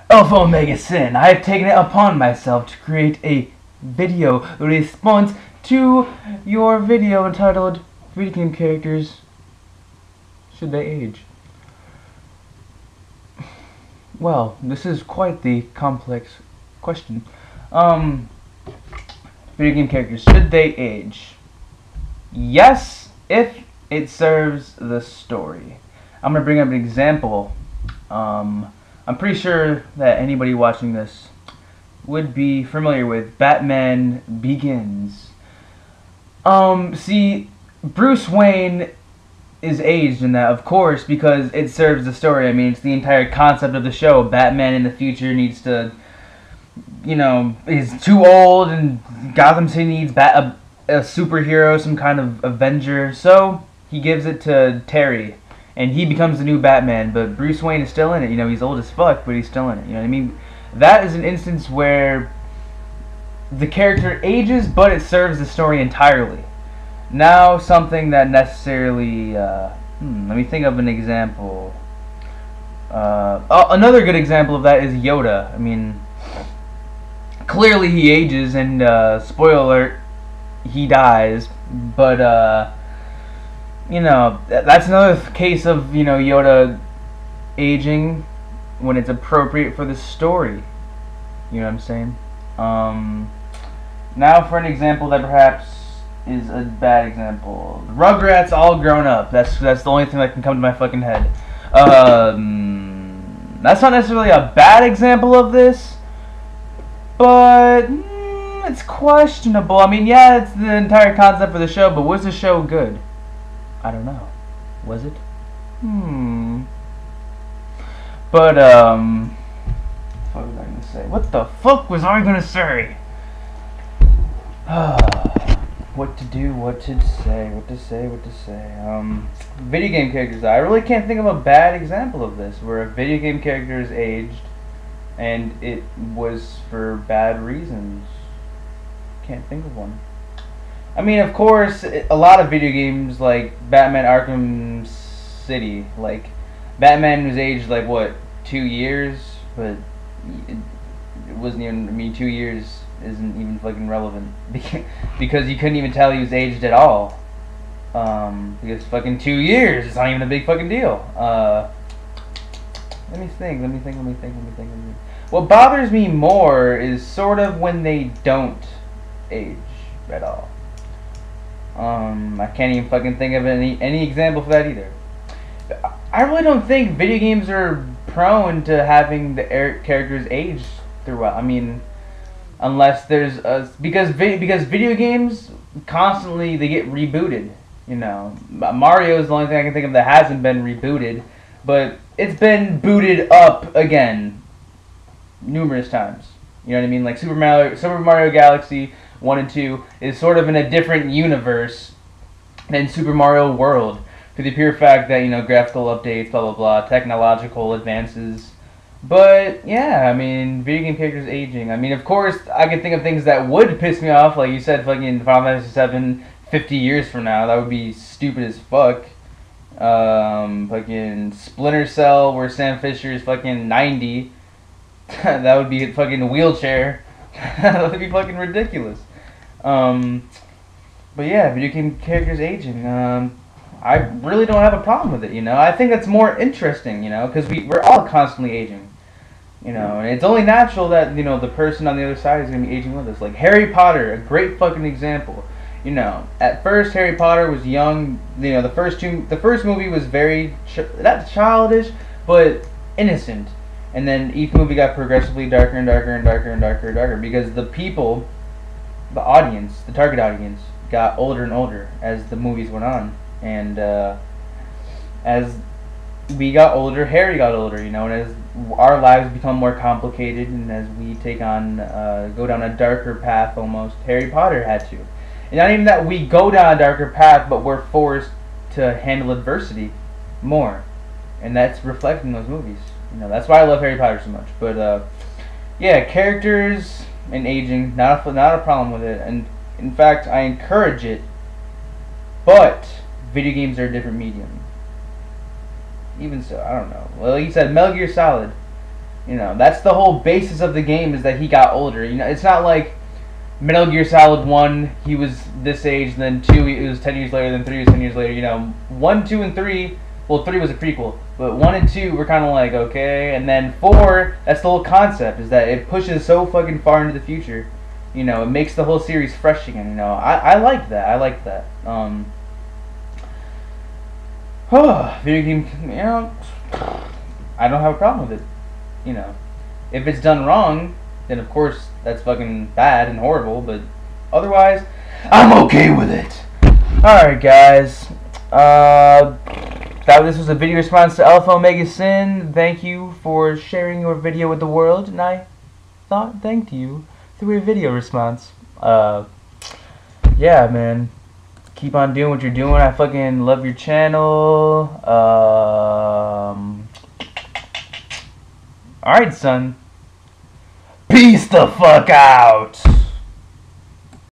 AlphaOmegaSin, I have taken it upon myself to create a video response to your video entitled Video Game Characters Should They Age? Well, this is quite the complex question. Video game characters, should they age? Yes, if it serves the story. I'm gonna bring up an example. I'm pretty sure that anybody watching this would be familiar with Batman Begins. See, Bruce Wayne is aged in that, of course, because it serves the story. I mean, it's the entire concept of the show. Batman in the future needs to, is too old, and Gotham City needs a superhero, some kind of Avenger. So he gives it to Terry, and he becomes the new Batman. But Bruce Wayne is still in it. He's old as fuck, but he's still in it. You know what I mean? That is an instance where the character ages, but it serves the story entirely. Now, something that necessarily, let me think of an example. Another good example of that is Yoda. I mean, clearly he ages, and spoiler alert, he dies. But that's another case of Yoda aging when it's appropriate for the story. You know what I'm saying? Now for an example that perhaps is a bad example. Rugrats all grown up. That's the only thing that can come to my fucking head. That's not necessarily a bad example of this, but it's questionable. I mean, yeah, it's the entire concept for the show, but was the show good? I don't know. Was it? But what was I gonna say? What the fuck was I gonna say? What to do, what to say. Video game characters. I really can't think of a bad example of this, where a video game character is aged, and it was for bad reasons. Can't think of one. I mean, of course, a lot of video games, like Batman Arkham City, like, Batman was aged, like, what, 2 years? But it wasn't even, 2 years isn't even fucking relevant, because you couldn't even tell he was aged at all, because fucking 2 years, it's not even a big fucking deal. Let me think. What bothers me more is sort of when they don't age at all. I can't even fucking think of any example for that either. I really don't think video games are prone to having the characters age throughout. I mean, unless there's because video games constantly, they get rebooted. Mario is the only thing I can think of that hasn't been rebooted, but it's been booted up again numerous times. You know what I mean? Like Super Mario Galaxy 1 and 2 is sort of in a different universe than Super Mario World, for the pure fact that, graphical updates, blah blah blah, technological advances. But yeah, I mean, video game characters aging. I mean, of course, I could think of things that would piss me off, like you said, fucking Final Fantasy 7 50 years from now. That would be stupid as fuck. Fucking Splinter Cell, where Sam Fisher is fucking 90. That would be a fucking wheelchair. That would be fucking ridiculous. But yeah, video game characters aging. I really don't have a problem with it, I think that's more interesting, because we're all constantly aging. And it's only natural that, the person on the other side is going to be aging with us. Like Harry Potter, a great fucking example. At first Harry Potter was young. The first movie was very not childish, but innocent. And then each movie got progressively darker and darker, because the people, the audience, the target audience, got older and older as the movies went on. And as we got older, Harry got older, and as our lives become more complicated, and as we take on, go down a darker path almost, Harry Potter had to. And not even that we go down a darker path, but we're forced to handle adversity more. And that's reflected in those movies. That's why I love Harry Potter so much. But, yeah, characters and aging, not a problem with it. And, in fact, I encourage it. But video games are a different medium. Even so, I don't know. Well, like you said, Metal Gear Solid. You know, that's the whole basis of the game, is that he got older. You know, it's not like Metal Gear Solid 1, he was this age, then 2, it was 10 years later, then 3 was 10 years later. You know, 1, 2, and 3, well, 3 was a prequel, but 1 and 2 were kind of like, okay, and then 4, that's the whole concept, is that it pushes so fucking far into the future. You know, it makes the whole series fresh again, you know. I like that, I like that. Video game, you know, I don't have a problem with it, you know. If it's done wrong, then of course that's fucking bad and horrible, but otherwise, I'm okay with it. Alright guys, this was a video response to AlphaOmegaSin. Thank you for sharing your video with the world, and I thanked you through a video response. Yeah, man. Keep on doing what you're doing. I fucking love your channel. Alright, son. Peace the fuck out!